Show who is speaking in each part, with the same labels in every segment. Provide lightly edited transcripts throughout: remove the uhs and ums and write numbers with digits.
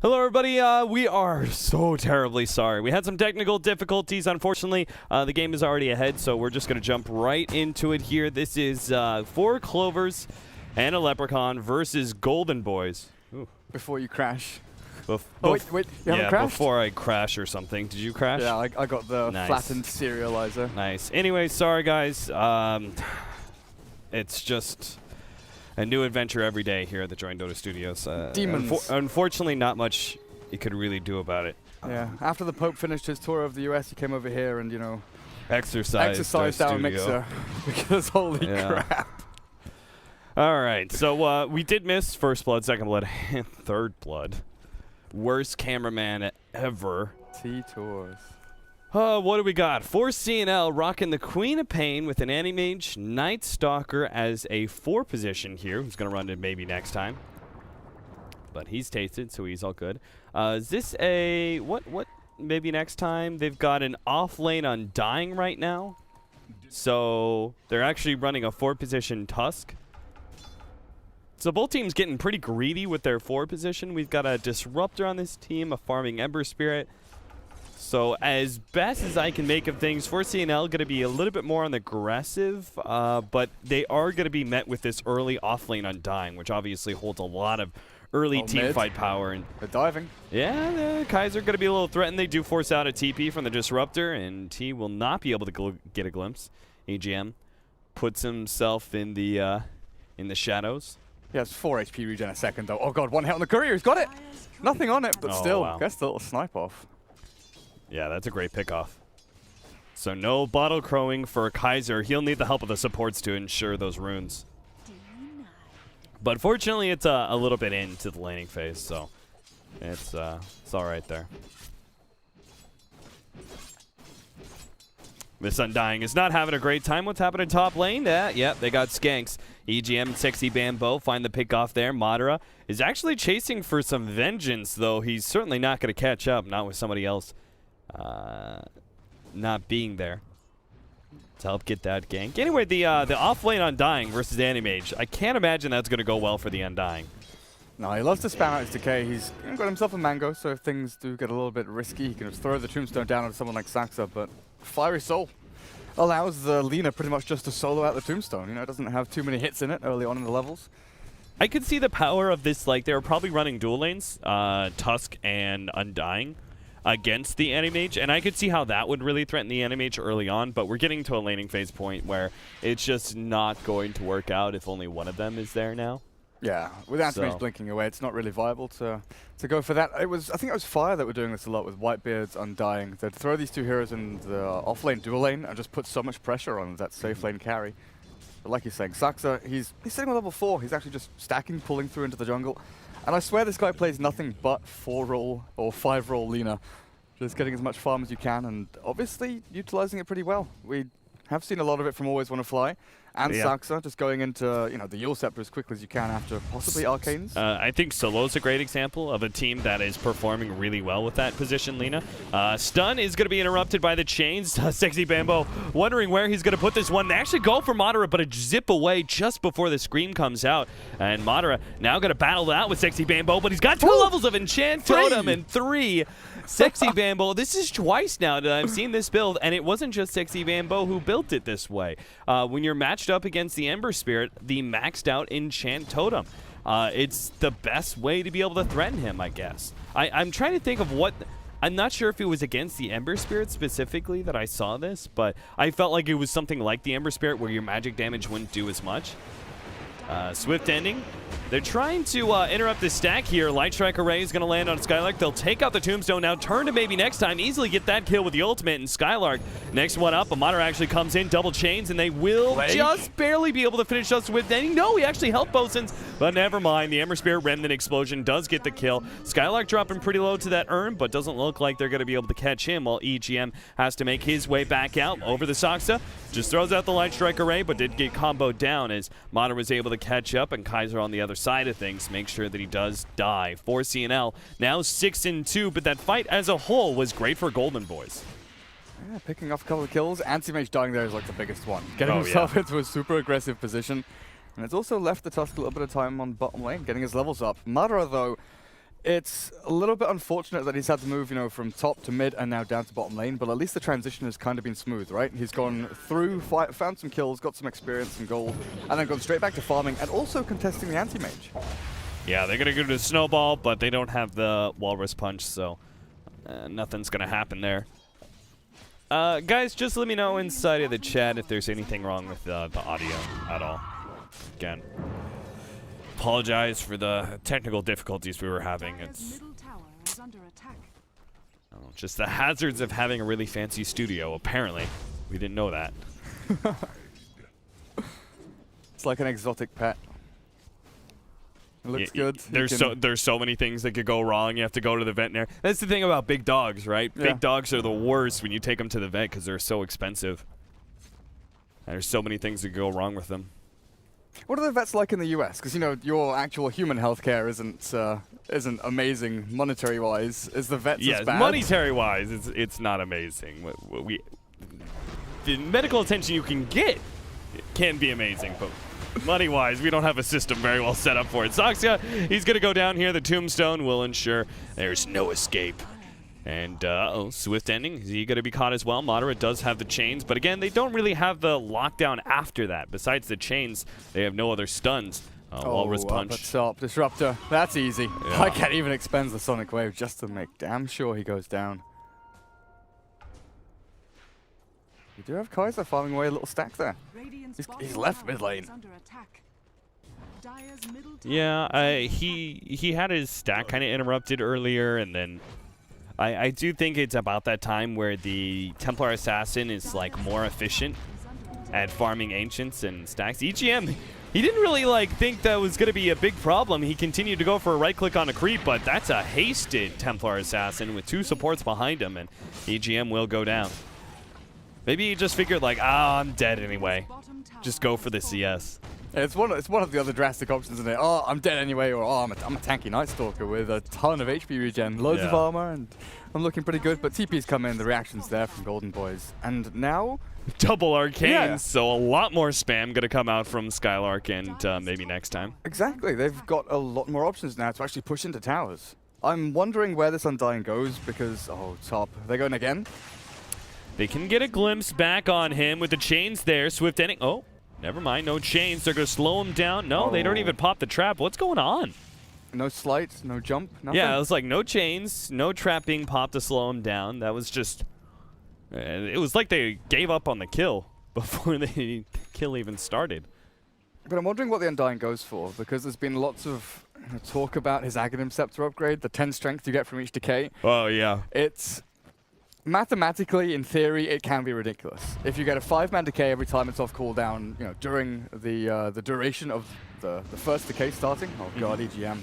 Speaker 1: Hello, everybody. We are so terribly sorry. We had some technical difficulties. Unfortunately, the game is already ahead, so we're just going to jump right into it here. This is 4 Clovers and a Lepricon versus Golden Boys. Ooh.
Speaker 2: Before you crash.
Speaker 1: Oh,
Speaker 2: wait, you haven't crashed?
Speaker 1: Before I crash or something. Did you crash?
Speaker 2: Yeah, I got the
Speaker 1: nice.
Speaker 2: flattened serializer.
Speaker 1: Nice. Anyway, sorry, guys. It's just a new adventure every day here at the joinDota studios.
Speaker 2: Demons.
Speaker 1: Unfortunately, not much you could really do about it.
Speaker 2: Yeah. After the Pope finished his tour of the US, he came over here and, you know,
Speaker 1: exercised
Speaker 2: our mixer. Because holy crap.
Speaker 1: All right. So we did miss First Blood, Second Blood, and Third Blood. Worst cameraman ever.
Speaker 2: T-Tours.
Speaker 1: What do we got? 4C&L rocking the Queen of Pain with an Anti-Mage Night Stalker as a 4 position here. Who's going to run it maybe next time. But he's tasted, so he's all good. Is this a... What maybe next time? They've got an off-lane Undying right now. So they're actually running a 4 position Tusk. So both teams getting pretty greedy with their 4 position. We've got a Disruptor on this team, a farming Ember Spirit. So as best as I can make of things, 4C&L going to be a little bit more on the aggressive, but they are going to be met with this early offlane Undying, which obviously holds a lot of early team fight power. And
Speaker 2: they're diving.
Speaker 1: Yeah, the Kaiser going to be a little threatened. They do force out a TP from the Disruptor, and he will not be able to get a glimpse. EGM puts himself in the shadows.
Speaker 2: He has 4 HP regen a second, though. Oh god, 1 hit on the courier. He's got it. Nothing on it, but still, gets the little snipe off.
Speaker 1: Yeah, that's a great pickoff. So no bottle crowing for Kaiser. He'll need the help of the supports to ensure those runes. But fortunately, it's a little bit into the laning phase, so it's all right there. This Undying is not having a great time. What's happening top lane? Yep, they got skanks. EGM and Sexy Bambo find the pick off there. Madara is actually chasing for some vengeance, though he's certainly not going to catch up, not with somebody else not being there to help get that gank. Anyway, the off-lane Undying versus Anti-Mage. I can't imagine that's going to go well for the Undying.
Speaker 2: No, he loves to spam out his decay. He's got himself a mango, so if things do get a little bit risky, he can just throw the tombstone down on someone like Saxa, but Fiery Soul allows the Lina pretty much just to solo out the tombstone. You know, it doesn't have too many hits in it early on in the levels.
Speaker 1: I could see the power of this. Like, they were probably running dual lanes, Tusk and Undying, against the Anti-Mage, and I could see how that would really threaten the Anti-Mage early on, but we're getting to a laning phase point where it's just not going to work out if only one of them is there now.
Speaker 2: Yeah, with Anti-Mage blinking away, it's not really viable to go for that. I think it was Fire that were doing this a lot with Whitebeard's Undying. They'd throw these 2 heroes in the off-lane dual lane and just put so much pressure on that safe lane carry. But like you're saying, Saxa, he's sitting on level 4. He's actually just stacking, pulling through into the jungle. And I swear this guy plays nothing but 4-roll or 5-roll Lina. Just getting as much farm as you can and obviously utilizing it pretty well. We have seen a lot of it from Always Wanna Fly. And Saxa just going into, you know, the Yule Scepter as quickly as you can after possibly Arcanes.
Speaker 1: I think Solo's a great example of a team that is performing really well with that position, Lina. Stun is going to be interrupted by the chains. Sexy Bambo wondering where he's going to put this one. They actually go for Madara, but a zip away just before the scream comes out. And Madara now going to battle that with Sexy Bambo, but he's got 2 levels of Enchant Totem and 3. Sexy Bambo, this is twice now that I've seen this build, and it wasn't just Sexy Bambo who built it this way. When you're matched up against the Ember Spirit, the maxed out Enchant Totem. It's the best way to be able to threaten him, I guess. I'm trying to think of what... I'm not sure if it was against the Ember Spirit specifically that I saw this, but I felt like it was something like the Ember Spirit where your magic damage wouldn't do as much. Swift ending. They're trying to interrupt the stack here. Light Strike Array is going to land on Skylark. They'll take out the Tombstone now. Turn to maybe next time. Easily get that kill with the ultimate. And Skylark, next one up. Madara actually comes in. Double chains. And they will just barely be able to finish us with ending. No, he actually helped Bosun's. But never mind. The Ember Spirit Remnant Explosion does get the kill. Skylark dropping pretty low to that urn, but doesn't look like they're going to be able to catch him while EGM has to make his way back out over the Saxa. Just throws out the Light Strike Array, but did get comboed down as Madara was able to catch up. And Kaiser on the other side of things make sure that he does die. 4C&L now 6-2, but that fight as a whole was great for Golden Boys.
Speaker 2: Yeah, picking off a couple of kills. Anti-Mage dying there is like the biggest one. Getting himself into a super aggressive position. And it's also left the Tusk a little bit of time on bottom lane, getting his levels up. Madara, though, It's a little bit unfortunate that he's had to move, from top to mid and now down to bottom lane, but at least the transition has kind of been smooth, right? He's gone through, found some kills, got some experience and gold, and then gone straight back to farming and also contesting the anti-mage.
Speaker 1: Yeah, they're going to go to Snowball, but they don't have the Walrus Punch, so nothing's going to happen there. Guys, just let me know inside of the chat if there's anything wrong with the audio at all. Again, apologize for the technical difficulties we were having. It's just the hazards of having a really fancy studio, apparently. We didn't know that.
Speaker 2: It's like an exotic pet. It looks good.
Speaker 1: There's so many things that could go wrong. You have to go to the vet there. That's the thing about big dogs, right?
Speaker 2: Yeah.
Speaker 1: Big dogs are the worst when you take them to the vet because they're so expensive. And there's so many things that could go wrong with them.
Speaker 2: What are the vets like in the US? Because your actual human healthcare isn't amazing monetary-wise. Is the vets as bad?
Speaker 1: Monetary-wise, it's not amazing. The medical attention you can get can be amazing, but money-wise, we don't have a system very well set up for it. Soxia, he's going to go down here. The tombstone will ensure there's no escape. And, Swift ending. Is he going to be caught as well? Madara does have the chains, but again, they don't really have the lockdown after that. Besides the chains, they have no other stuns. Walrus Punch.
Speaker 2: Up, Disruptor. That's easy.
Speaker 1: Yeah.
Speaker 2: I can't even expend the Sonic Wave just to make damn sure he goes down. You do have Kaiser farming away a little stack there. He's left mid lane.
Speaker 1: Yeah, he had his stack kind of interrupted earlier, and then I do think it's about that time where the Templar Assassin is like more efficient at farming Ancients and stacks. EGM, he didn't really think that was going to be a big problem. He continued to go for a right click on a creep, but that's a hasted Templar Assassin with 2 supports behind him, and EGM will go down. Maybe he just figured I'm dead anyway. Just go for the CS.
Speaker 2: It's one of the other drastic options, isn't it? Oh, I'm dead anyway, or I'm a tanky Night Stalker with a ton of HP regen, loads of armor, and I'm looking pretty good. But TP's come in, the reactions there from Golden Boys, and now
Speaker 1: double arcanes, so a lot more spam gonna come out from Skylark, and maybe next time.
Speaker 2: Exactly, they've got a lot more options now to actually push into towers. I'm wondering where this Undying goes because top, they're going again.
Speaker 1: They can get a glimpse back on him with the chains there. Swift ending. Oh. Never mind, no chains. They're going to slow him down. No, they don't even pop the trap. What's going on?
Speaker 2: No slight, no jump, nothing?
Speaker 1: Yeah, it was like no chains, no trap being popped to slow him down. That was just... it was like they gave up on the kill before the kill even started.
Speaker 2: But I'm wondering what the Undying goes for, because there's been lots of talk about his Aghanim Scepter upgrade, the 10 strength you get from each decay.
Speaker 1: Oh, yeah.
Speaker 2: It's... Mathematically, in theory, it can be ridiculous. If you get a 5-man decay every time it's off cooldown, during the duration of the first decay starting. Oh god, EGM.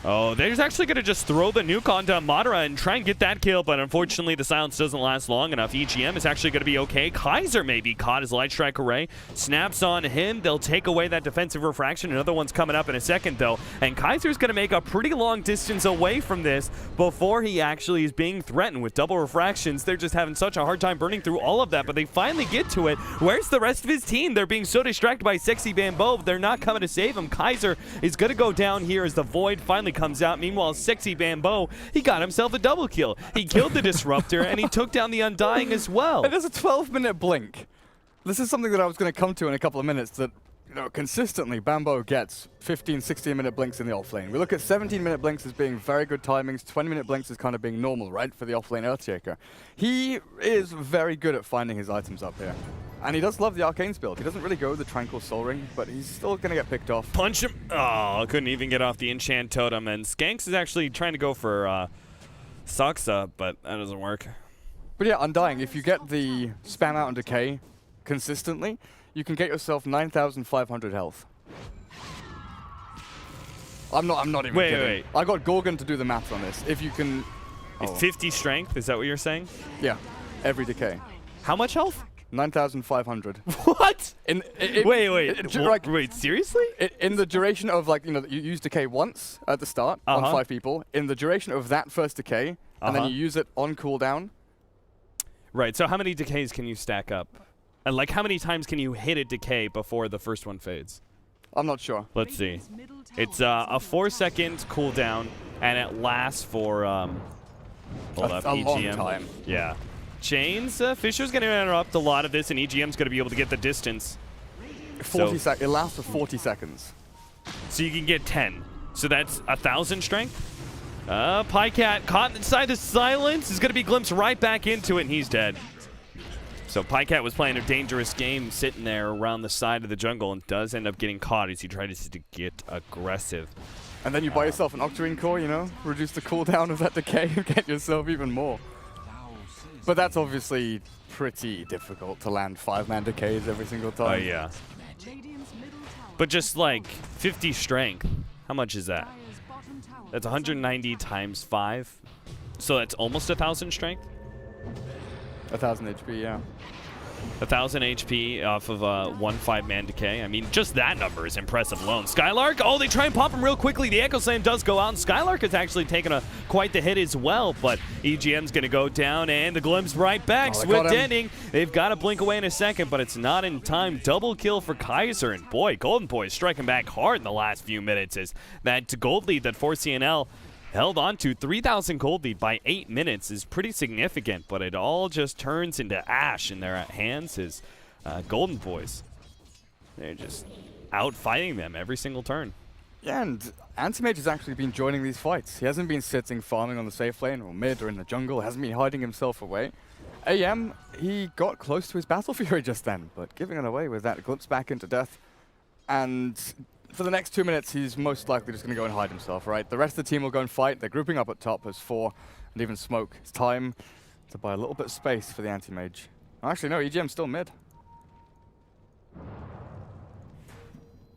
Speaker 1: Oh, they're actually going to just throw the nuke onto Madara and try and get that kill, but unfortunately the silence doesn't last long enough. EGM is actually going to be okay. Kaiser may be caught as Light Strike Array snaps on him. They'll take away that defensive refraction. Another one's coming up in a second, though, and Kaiser's going to make a pretty long distance away from this before he actually is being threatened with double refractions. They're just having such a hard time burning through all of that, but they finally get to it. Where's the rest of his team? They're being so distracted by Sexy Bambo, but they're not coming to save him. Kaiser is going to go down here as the Void finally comes out. Meanwhile, Sexy Bambo, he got himself a double kill. He killed the Disruptor, and he took down the Undying as well.
Speaker 2: It is a 12-minute blink. This is something that I was going to come to in a couple of minutes, that consistently Bambo gets 15, 16-minute blinks in the offlane. We look at 17-minute blinks as being very good timings, 20-minute blinks as kind of being normal, right, for the offlane Earthshaker. He is very good at finding his items up here. And he does love the Arcanes build. He doesn't really go the Tranquil Soul Ring, but he's still going to get picked off.
Speaker 1: Punch him. Oh, couldn't even get off the Enchant Totem. And Skanks is actually trying to go for Soxa, but that doesn't work.
Speaker 2: But yeah, Undying, if you get the spam out and decay consistently, you can get yourself 9,500 health. I'm not even kidding.
Speaker 1: Wait.
Speaker 2: I got Gorgon to do the math on this. If you can...
Speaker 1: 50 strength, is that what you're saying?
Speaker 2: Yeah, every decay.
Speaker 1: How much health?
Speaker 2: 9,500.
Speaker 1: What?
Speaker 2: Wait,
Speaker 1: seriously?
Speaker 2: In the duration of, you use decay once at the start on 5 people. In the duration of that first decay, and then you use it on cooldown.
Speaker 1: Right, so how many decays can you stack up? And how many times can you hit a decay before the first one fades?
Speaker 2: I'm not sure.
Speaker 1: Let's see. It's a 4-second cooldown, and it lasts for hold up,
Speaker 2: a long
Speaker 1: EGM.
Speaker 2: time.
Speaker 1: Yeah. Chains, Fisher's going to interrupt a lot of this, and EGM's going to be able to get the distance.
Speaker 2: 40 seconds. It lasts for 40 seconds.
Speaker 1: So you can get 10. So that's 1,000 strength. Pycat caught inside the silence is going to be glimpsed right back into it, and he's dead. So Pycat was playing a dangerous game sitting there around the side of the jungle and does end up getting caught as he tries to get aggressive.
Speaker 2: And then you buy yourself an Octarine core, you know, reduce the cooldown of that decay and get yourself even more. But that's obviously pretty difficult to land 5-man decays every single time.
Speaker 1: Oh, yeah. But just like 50 strength, how much is that? That's 190 times 5. So that's almost 1,000 strength?
Speaker 2: 1,000 HP, yeah.
Speaker 1: 1,000 HP off of one 5-man decay. I mean, just that number is impressive alone. Skylark, oh, they try and pop him real quickly. The Echo Slam does go out, and Skylark has actually taken quite the hit as well, but EGM's going to go down, and the glimpse right back.
Speaker 2: Oh,
Speaker 1: Swift ending. They've got to blink away in a second, but it's not in time. Double kill for Kaiser, and boy, Golden Boy is striking back hard in the last few minutes as that gold lead that 4C&L held on to 3,000 gold lead by 8 minutes is pretty significant, but it all just turns into ash in their hands as Golden Boys. They're just out fighting them every single turn.
Speaker 2: Yeah, and Anti-Mage has actually been joining these fights. He hasn't been sitting farming on the safe lane or mid or in the jungle. He hasn't been hiding himself away. AM, he got close to his Battle Fury just then, but giving it away with that glimpse back into death. And for the next 2 minutes, he's most likely just going to go and hide himself, right? The rest of the team will go and fight. They're grouping up at top as 4 and even Smoke. It's time to buy a little bit of space for the Anti-Mage. Actually, no, EGM's still mid.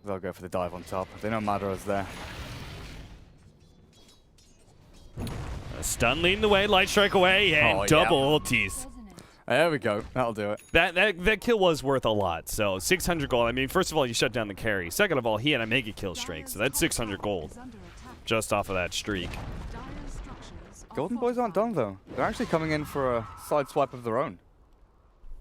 Speaker 2: They'll go for the dive on top. They know Madara's there.
Speaker 1: Stun leading the way, light strike away, and double ultis.
Speaker 2: There we go. That'll do it.
Speaker 1: That kill was worth a lot. So 600 gold. I mean, first of all, you shut down the carry. Second of all, he had a mega kill streak, so that's 600 gold just off of that streak.
Speaker 2: Golden Boys aren't done, though. They're actually coming in for a side swipe of their own.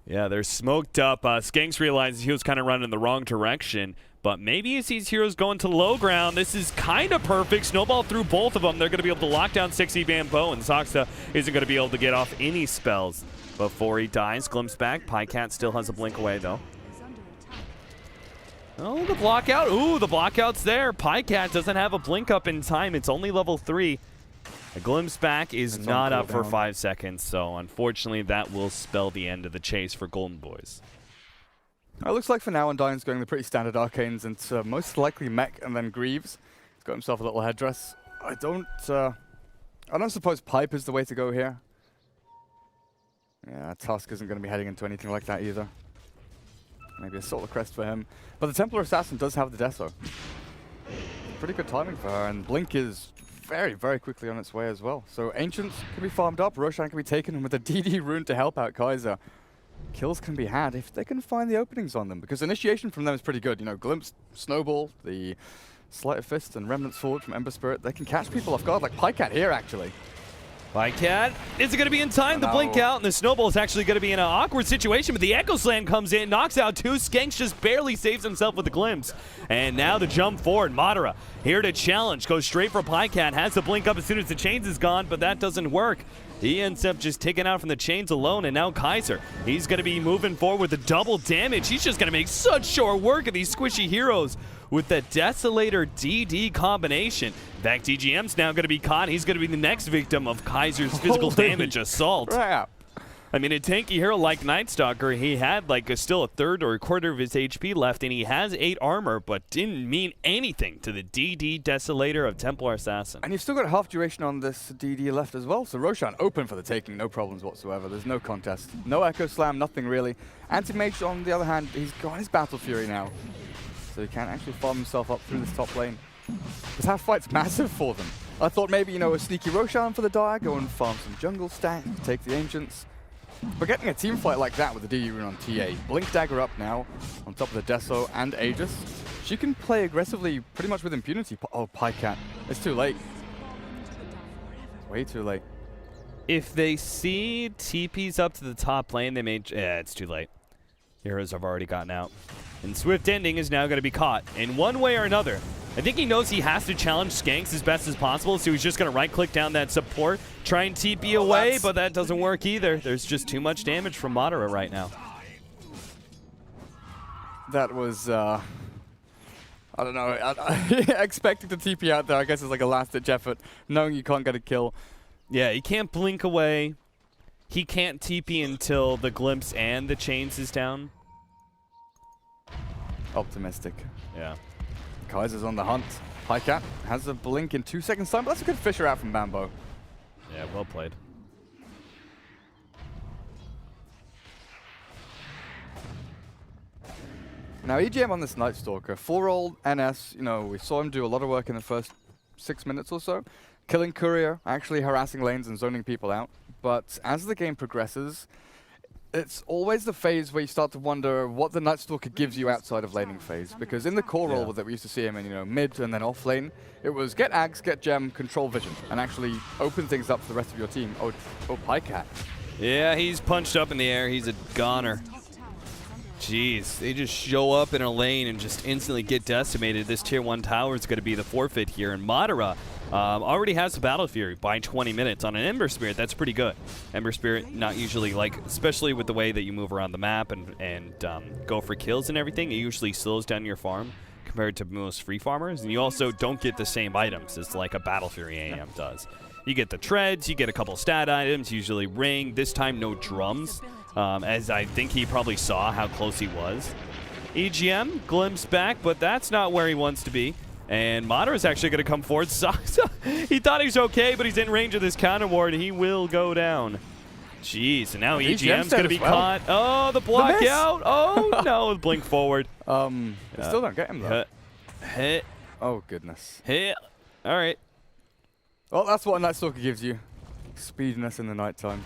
Speaker 1: Yeah, they're smoked up. Skanks realizes he was kind of running in the wrong direction, but maybe he sees heroes going to low ground. This is kind of perfect. Snowball through both of them. They're going to be able to lock down Sexy Bambo, and Zoxa isn't going to be able to get off any spells before he dies. Glimpse back. Pycat still has a blink away, though. Oh, the block out. Ooh, the blockout's there. Pycat doesn't have a blink up in time. It's only level 3. The glimpse back is not up for 5 seconds, so unfortunately that will spell the end of the chase for Golden Boys.
Speaker 2: It looks like for now Undyne's going the pretty standard arcanes into most likely Mech and then Greaves. He's got himself a little headdress. I don't suppose Pipe is the way to go here. Yeah, Tusk isn't going to be heading into anything like that either. Maybe a Solar Crest for him. But the Templar Assassin does have the Deso. Pretty good timing for her, and Blink is very, very quickly on its way as well. So Ancients can be farmed up, Roshan can be taken, and with a DD rune to help out Kaiser, kills can be had if they can find the openings on them, because initiation from them is pretty good. You know, Glimpse, Snowball, the Sleight of Fist, and Remnant's Forge from Ember Spirit, they can catch people off guard, like Pycat here, actually.
Speaker 1: Pycat, is it going to be in time to blink out? And the Snowball is actually going to be in an awkward situation, but the Echo Slam comes in, knocks out 2. Skanks just barely saves himself with the glimpse. And now the jump forward. Madara here to challenge, goes straight for Pycat, has the blink up as soon as the chains is gone, but that doesn't work. He ends up just taking out from the chains alone, and now Kaiser, he's going to be moving forward with the double damage. He's just going to make such short work of these squishy heroes with the Desolator DD combination. In fact, EGM's now going to be caught. He's going to be the next victim of Kaiser's physical damage assault.
Speaker 2: Crap.
Speaker 1: I mean, a tanky hero like Nightstalker, he had like still a third or a quarter of his HP left, and he has 8 armor, but didn't mean anything to the DD Desolator of Templar Assassin.
Speaker 2: And you've still got half duration on this DD left as well, so Roshan open for the taking, no problems whatsoever. There's no contest. No Echo Slam, nothing really. Anti-Mage, on the other hand, he's got his Battle Fury now, so he can't actually farm himself up through this top lane. This half fight's massive for them. I thought maybe, you know, a sneaky Roshan for the die, go and farm some jungle stack, take the Ancients. But getting a team fight like that with the DD rune on TA, Blink Dagger up now, on top of the Deso and Aegis, she can play aggressively pretty much with impunity. Oh, Pycat. It's too late. Way too late.
Speaker 1: If they see TP's up to the top lane, they may... Yeah, it's too late. Heroes have already gotten out. And Swift Ending is now going to be caught in one way or another. I think he knows he has to challenge Skanks as best as possible, so he's just going to right-click down that support, try and TP away, but that doesn't work either. There's just too much damage from Madara right now.
Speaker 2: That was, I don't know, expecting to TP out there, I guess it's like a last-ditch effort, knowing you can't get a kill.
Speaker 1: Yeah, he can't blink away. He can't TP until the glimpse and the chains is down.
Speaker 2: Optimistic.
Speaker 1: Yeah.
Speaker 2: Kaiser's on the hunt. Pycat has a blink in 2 seconds time, but that's a good fisher out from Bambo.
Speaker 1: Yeah, well played.
Speaker 2: Now EGM on this Night Stalker, 4-roll NS, you know, we saw him do a lot of work in the first 6 minutes or so. Killing Courier, actually harassing lanes and zoning people out. But as the game progresses, it's always the phase where you start to wonder what the Night Stalker gives you outside of laning phase. Because in the core role that we used to see him in, you know, mid and then off lane, it was get Ags, get Gem, control vision, and actually open things up for the rest of your team. Oh, Pycat.
Speaker 1: Yeah, he's punched up in the air. He's a goner. Jeez, they just show up in a lane and just instantly get decimated. This tier 1 tower is going to be the forfeit here. And Madara already has the Battle Fury by 20 minutes on an Ember Spirit. That's pretty good. Ember Spirit, not usually, like, especially with the way that you move around the map and go for kills and everything, it usually slows down your farm compared to most free farmers. And you also don't get the same items as like a Battle Fury AM does. You get the treads, you get a couple stat items, usually ring. This time, no drums. As I think he probably saw how close he was. EGM glimpse back, but that's not where he wants to be. And Madara is actually going to come forward. He thought he was okay, but he's in range of this counter ward. He will go down. Jeez, and now EGM's going to be caught. Oh, the block out. Oh, no, blink forward.
Speaker 2: Still don't get him, though.
Speaker 1: Hit.
Speaker 2: Oh, goodness.
Speaker 1: Hit. All right.
Speaker 2: Well, that's what a Night Stalker gives you. Speediness in the nighttime.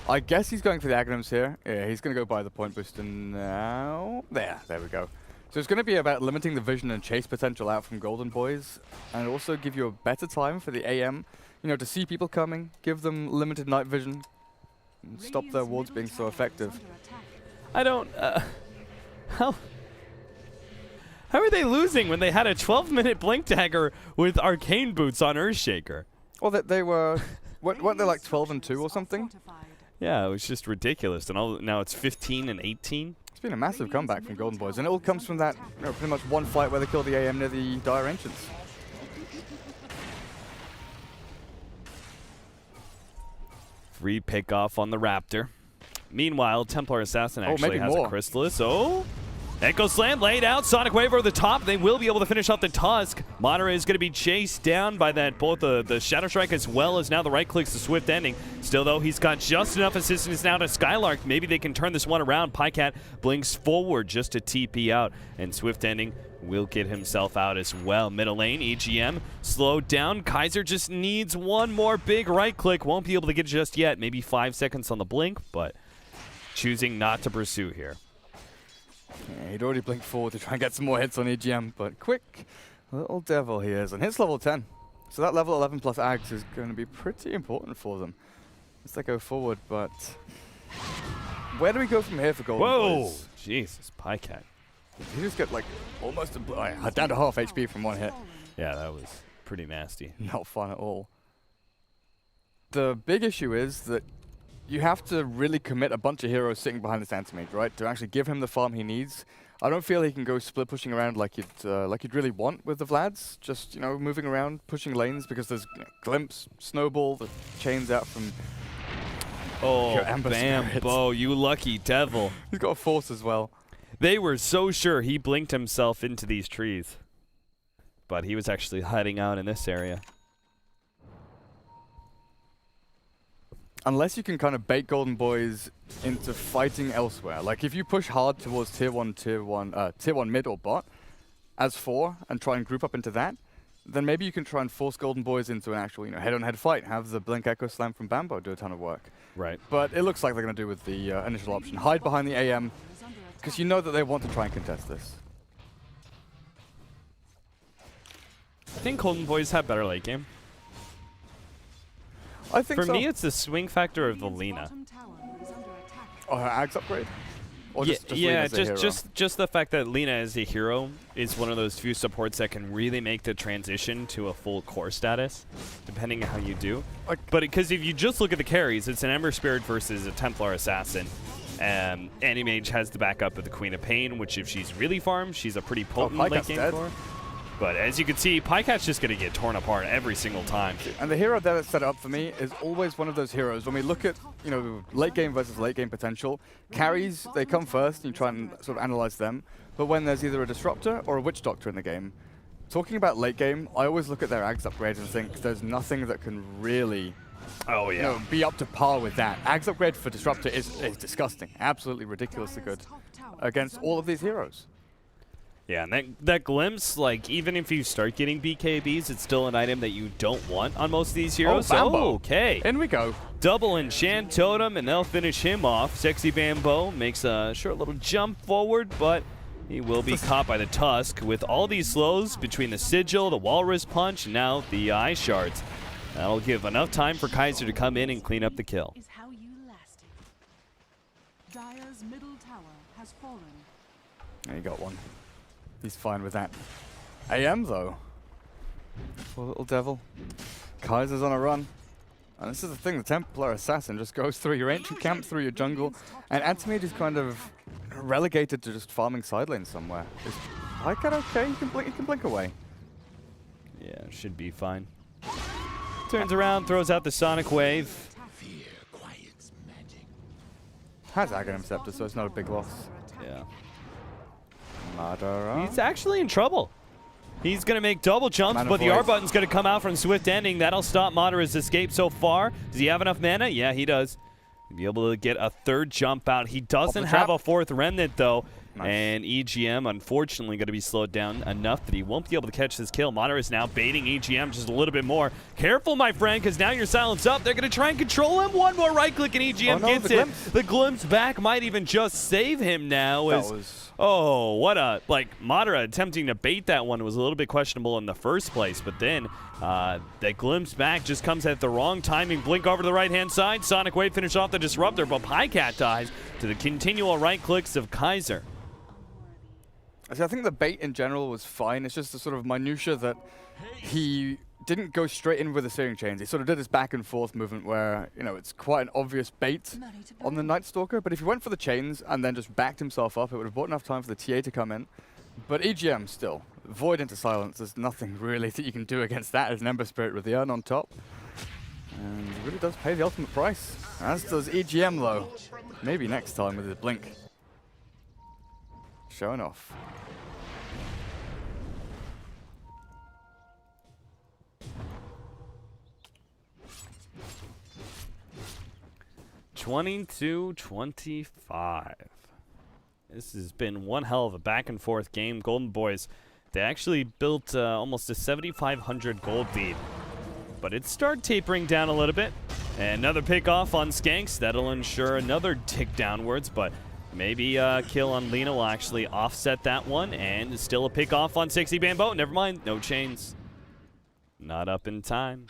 Speaker 2: I guess he's going for the Aghanims here. Yeah, he's going to go buy the point booster now. There we go. So it's going to be about limiting the vision and chase potential out from Golden Boys, and also give you a better time for the AM, you know, to see people coming, give them limited night vision, and stop their wards being so effective.
Speaker 1: I don't, how are they losing when they had a 12-minute blink dagger with arcane boots on Earthshaker?
Speaker 2: Well, they were, weren't they like 12-2 or something?
Speaker 1: Yeah, it was just ridiculous. And now it's 15 and 18.
Speaker 2: It's been a massive comeback from Golden Boys, and it all comes from that, you know, pretty much one fight where they killed the AM near the Dire Ancients.
Speaker 1: Free pick off on the Raptor. Meanwhile, Templar Assassin actually has a Chrysalis. Oh, Echo Slam laid out. Sonic Wave over the top. They will be able to finish off the Tusk. Madara is going to be chased down by that, both the Shadow Strike as well as now the right clicks, the Swift Ending. Still, though, he's got just enough assistance now to Skylark. Maybe they can turn this one around. Pycat blinks forward just to TP out, and Swift Ending will get himself out as well. Middle lane, EGM slowed down. Kaiser just needs one more big right click. Won't be able to get it just yet. Maybe 5 seconds on the blink, but choosing not to pursue here.
Speaker 2: Yeah, he'd already blinked forward to try and get some more hits on EGM, but quick little devil he is. And hits level 10. So that level 11 plus Ags is going to be pretty important for them as they go forward, but where do we go from here for Golden Boys?
Speaker 1: Whoa! Jesus, Pycat.
Speaker 2: He just got like almost down to half HP from one hit.
Speaker 1: Yeah, that was pretty nasty.
Speaker 2: Not fun at all. The big issue is that you have to really commit a bunch of heroes sitting behind this Anti-Mage, right? To actually give him the farm he needs. I don't feel he can go split pushing around like you'd really want with the Vlads. Just, you know, moving around, pushing lanes, because there's Glimpse, Snowball, the chains out from
Speaker 1: Oh, Bambo, you lucky devil.
Speaker 2: He's got a force as well.
Speaker 1: They were so sure he blinked himself into these trees. But he was actually hiding out in this area.
Speaker 2: Unless you can kind of bait Golden Boys into fighting elsewhere. Like if you push hard towards tier 1 mid or bot as 4 and try and group up into that, then maybe you can try and force Golden Boys into an actual, you know, head-on-head fight. Have the Blink Echo Slam from Bambo do a ton of work.
Speaker 1: Right.
Speaker 2: But it looks like they're going to do with the initial option. Hide behind the AM, because you know that they want to try and contest this.
Speaker 1: I think Golden Boys have better late game.
Speaker 2: I think
Speaker 1: For me, it's the swing factor of the Lina.
Speaker 2: Oh, her Ags upgrade? Or
Speaker 1: yeah,
Speaker 2: just Lina as a hero?
Speaker 1: just the fact that Lina as a hero is one of those few supports that can really make the transition to a full core status, depending on how you do. But because if you just look at the carries, it's an Ember Spirit versus a Templar Assassin. Animage has the backup of the Queen of Pain, which if she's really farmed, she's a pretty potent late game core. But as you can see, Pycat's just going to get torn apart every single time.
Speaker 2: And the hero that's set up for me is always one of those heroes. When we look at, you know, late game versus late game potential, carries, they come first, and you try and sort of analyze them. But when there's either a Disruptor or a Witch Doctor in the game, talking about late game, I always look at their Ags upgrades and think there's nothing that can really you know, be up to par with that. Ags upgrade for Disruptor is disgusting. Absolutely ridiculously good against all of these heroes.
Speaker 1: Yeah, and that glimpse, like, even if you start getting BKBs, it's still an item that you don't want on most of these heroes.
Speaker 2: Bambo.
Speaker 1: Okay.
Speaker 2: In we go.
Speaker 1: Double enchant totem, and they'll finish him off. Sexy Bambo makes a short little jump forward, but he will be caught by the Tusk with all these slows between the Sigil, the Walrus Punch, and now the Eye Shards. That'll give enough time for Kaiser to come in and clean up the kill.
Speaker 3: Dire's middle tower has fallen.
Speaker 2: There you got one. He's fine with that. AM though. Poor little devil. Kaiser's on a run. And this is the thing, the Templar Assassin just goes through your ancient camp, through your jungle, and Antimage is kind of relegated to just farming side lane somewhere. Is Pycat okay? He can blink away.
Speaker 1: Yeah, should be fine. Turns around, throws out the Sonic Wave.
Speaker 2: Has Aghanim Scepter, so it's not a big loss.
Speaker 1: Yeah.
Speaker 2: Madara.
Speaker 1: He's actually in trouble. He's going to make double jumps, but the R button's going to come out from Swift Ending. That'll stop Madara's escape so far. Does he have enough mana? Yeah, he does. He'll be able to get a third jump out. He doesn't have a fourth Remnant, though. Nice. And EGM, unfortunately, going to be slowed down enough that he won't be able to catch this kill. Madara is now baiting EGM just a little bit more. Careful, my friend, because now you're silenced up. They're going to try and control him. One more right-click, and EGM gets it. The glimpse back might even just save him now. Oh, what a, like, Madara attempting to bait that one was a little bit questionable in the first place, but then that glimpse back just comes at the wrong timing. Blink over to the right-hand side. Sonic Wave finish off the Disruptor, but Pycat dies to the continual right-clicks of Kaiser.
Speaker 2: I think the bait in general was fine. It's just the sort of minutia that he didn't go straight in with the Searing Chains. He sort of did this back and forth movement where, you know, it's quite an obvious bait on the Night Stalker. But if he went for the chains and then just backed himself up, it would have bought enough time for the TA to come in. But EGM still, Void into Silence, there's nothing really that you can do against that as an Ember Spirit with the urn on top. And it really does pay the ultimate price. As does EGM though. Maybe next time with his blink. Showing off. $22-25. This has been one hell of a back and forth game. Golden Boys, they actually built almost a 7,500 gold lead, but it started tapering down a little bit. And another pick off on Skanks. That'll ensure another tick downwards, but maybe a kill on Lina will actually offset that one. And still a pick off on Sexy Bambo. Never mind, no chains. Not up in time.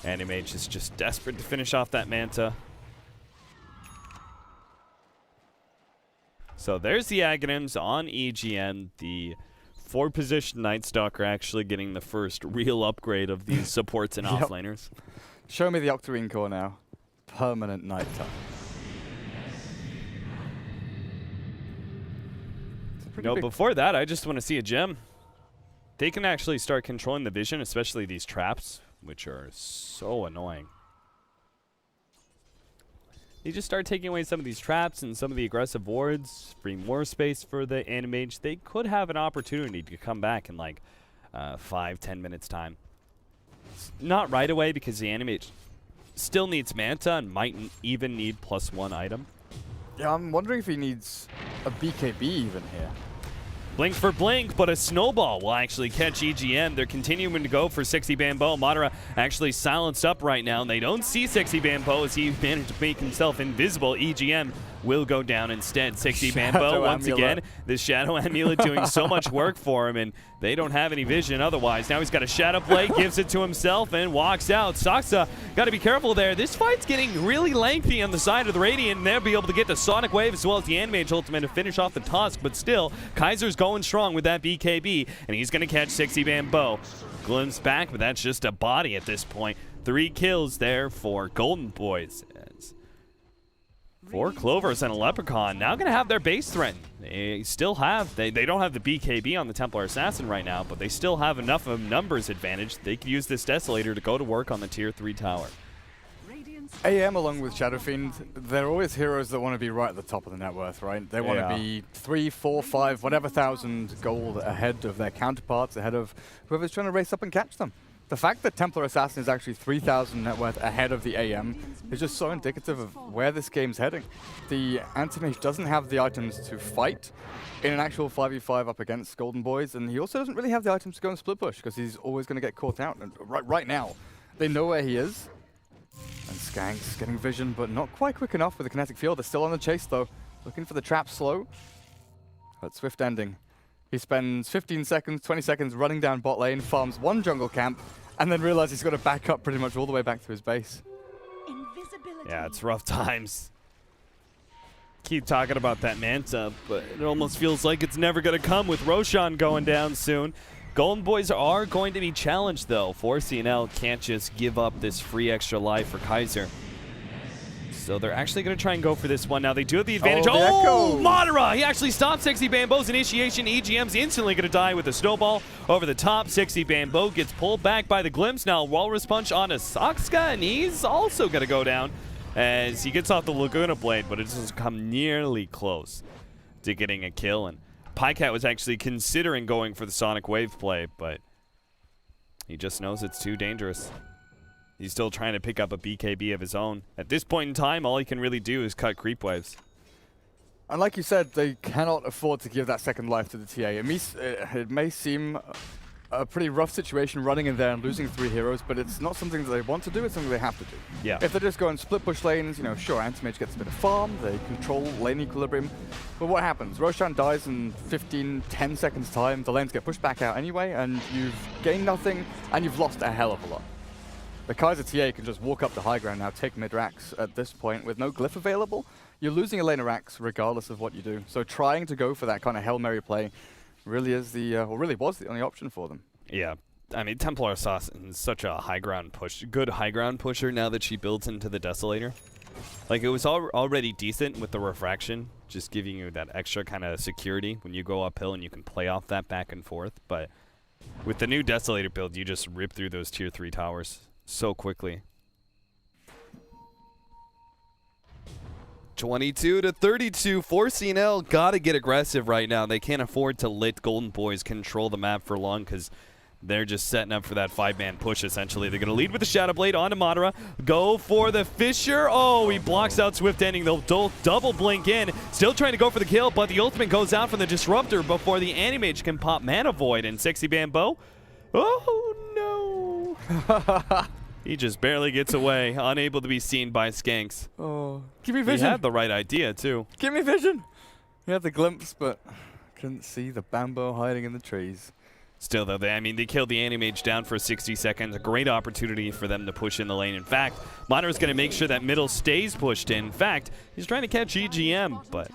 Speaker 2: Animage is just desperate to finish off that Manta. So there's the Aghanims on EGM. The 4-position Night Stalker actually getting the first real upgrade of these supports and offlaners. Show me the Octarine core now. Permanent nighttime.
Speaker 1: No, before that, I just want to see a gem. They can actually start controlling the vision, especially these traps, which are so annoying. They just start taking away some of these traps and some of the aggressive wards, freeing more space for the Animage. They could have an opportunity to come back in like 5-10 minutes time. It's not right away because the Animage still needs Manta and might even need +1 item.
Speaker 2: Yeah, I'm wondering if he needs a BKB even here.
Speaker 1: Blink for blink, but a snowball will actually catch EGM. They're continuing to go for Sexy Bambo. Madara actually silenced up right now, and they don't see Sexy Bambo as he managed to make himself invisible. EGM will go down instead. 60
Speaker 2: Shadow
Speaker 1: Bambo, once
Speaker 2: Amulet.
Speaker 1: again, the Shadow Amulet doing so much work for him, and they don't have any vision otherwise. Now he's got a Shadow Play, gives it to himself, and walks out. Saksa, got to be careful there. This fight's getting really lengthy on the side of the Radiant, and they'll be able to get the Sonic Wave as well as the Animage Ultimate to finish off the Tusk, but still, Kaiser's going strong with that BKB, and he's going to catch 60 Bambo. Glimpse back, but that's just a body at this point. 3 kills there for Golden Boys. For Clovers and a Lepricon, now going to have their base threatened. They still have, they don't have the BKB on the Templar Assassin right now, but they still have enough of numbers advantage. They could use this Desolator to go to work on the tier 3 tower.
Speaker 2: AM along with Shadow Fiend, they're always heroes that want to be right at the top of the net worth, right? They want to be 3, 4, 5, whatever thousand gold ahead of their counterparts, ahead of whoever's trying to race up and catch them. The fact that Templar Assassin is actually 3,000 net worth ahead of the AM is just so indicative of where this game's heading. The Anti-Mage doesn't have the items to fight in an actual 5v5 up against Golden Boys, and he also doesn't really have the items to go and split push because he's always going to get caught out. And right now, they know where he is. And Skank's getting vision, but not quite quick enough with the kinetic field. They're still on the chase, though. Looking for the trap slow. But Swift ending. He spends 15 seconds, 20 seconds running down bot lane, farms 1 jungle camp, and then realizes he's got to back up pretty much all the way back to his base.
Speaker 1: Yeah, it's rough times. Keep talking about that Manta, but it almost feels like it's never going to come with Roshan going down soon. Golden Boys are going to be challenged, though. 4C&L can't just give up this free extra life for Kaiser. So they're actually going to try and go for this one. Now they do have the advantage.
Speaker 2: Oh,
Speaker 1: Madara! He actually stopped 60 Bambo's initiation. EGM's instantly going to die with a snowball over the top. 60 Bambo gets pulled back by the glimpse. Now Walrus Punch on a Saksa, and he's also going to go down as he gets off the Laguna Blade, but it doesn't come nearly close to getting a kill. And Pycat was actually considering going for the Sonic Wave play, but he just knows it's too dangerous. He's still trying to pick up a BKB of his own. At this point in time, all he can really do is cut creep waves.
Speaker 2: And like you said, they cannot afford to give that second life to the TA. It may seem a pretty rough situation running in there and losing 3 heroes, but it's not something that they want to do, it's something they have to do.
Speaker 1: Yeah.
Speaker 2: If they just go and split push lanes, you know, sure, Anti-Mage gets a bit of farm, they control lane equilibrium, but what happens? Roshan dies in 15, 10 seconds time, the lanes get pushed back out anyway, and you've gained nothing, and you've lost a hell of a lot. The Kaiser TA can just walk up to high ground now, take mid-racks at this point with no glyph available. You're losing a lane of racks regardless of what you do. So trying to go for that kind of Hail Mary play really is the, or really was the only option for them.
Speaker 1: Yeah. I mean, Templar Assassin is such a high ground push, good high ground pusher now that she builds into the Desolator. Like, it was already decent with the refraction, just giving you that extra kind of security when you go uphill and you can play off that back and forth. But with the new Desolator build, you just rip through those tier 3 towers so quickly. 22-32, 4C&L gotta get aggressive right now. They can't afford to let Golden Boys control the map for long because they're just setting up for that 5-man push, essentially. They're gonna lead with the Shadow Blade onto Madara. Go for the Fissure. Oh, he blocks out Swift Ending. They'll double blink in. Still trying to go for the kill, but the ultimate goes out from the Disruptor before the Animage can pop Mana Void. And 60 Bambo. Oh, no. He just barely gets away, unable to be seen by Skanks.
Speaker 2: Oh, give me vision.
Speaker 1: He had the right idea, too.
Speaker 2: Give me vision. He had the glimpse, but couldn't see the Bambo hiding in the trees.
Speaker 1: Still, though, they killed the Animage down for 60 seconds. A great opportunity for them to push in the lane. In fact, Madara's going to make sure that middle stays pushed in. In fact, he's trying to catch EGM, but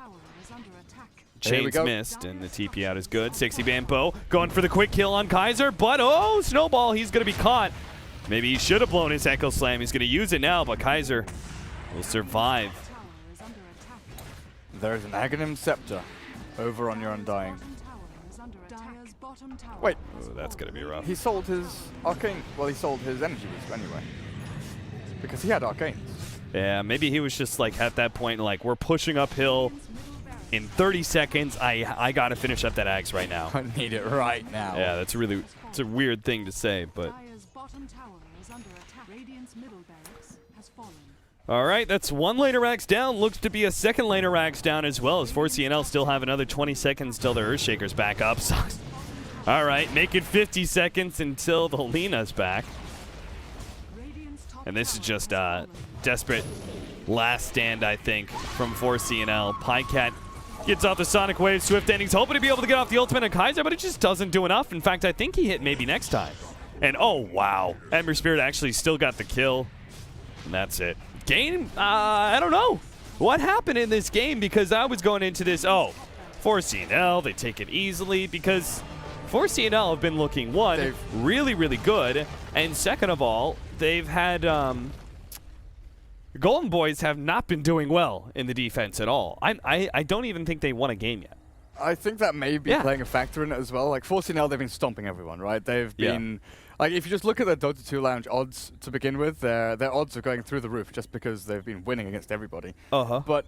Speaker 1: Chains missed, and the TP out is good. 60 Bambo going for the quick kill on Kaiser, but oh, Snowball, he's going to be caught. Maybe he should have blown his Echo Slam. He's going to use it now, but Kaiser will survive.
Speaker 2: There's an Aghanim Scepter over on your Undying. Wait.
Speaker 1: Oh, that's going to be rough.
Speaker 2: He sold his Arcane. Well, he sold his Energy Boost anyway. Because he had Arcanes.
Speaker 1: Yeah, maybe he was just like at that point, like, we're pushing uphill in 30 seconds. I got to finish up that Axe right now.
Speaker 2: I need it right now.
Speaker 1: Yeah, it's a weird thing to say, but. All right, that's 1 laner Axe down. Looks to be a 2nd laner Axe down as well, as 4C&L still have another 20 seconds till the Earthshaker's back up. All right, make it 50 seconds until the Lena's back. And this is just desperate last stand, I think, from 4C&L. Pycat gets off the Sonic Wave, Swift Endings, hoping to be able to get off the ultimate on Kaiser, but it just doesn't do enough. In fact, I think he hit maybe next time. And oh, wow. Ember Spirit actually still got the kill. And that's it. Game, I don't know what happened in this game, because I was going into this, 4C&L, they take it easily, because 4C&L have been looking, one, really, really good, and second of all, they've had, Golden Boys have not been doing well in the defense at all. I don't even think they won a game yet.
Speaker 2: I think that may be playing a factor in it as well. Like 4C&L, they've been stomping everyone, right? They've been, like, if you just look at their Dota 2 Lounge odds to begin with, their odds are going through the roof just because they've been winning against everybody. But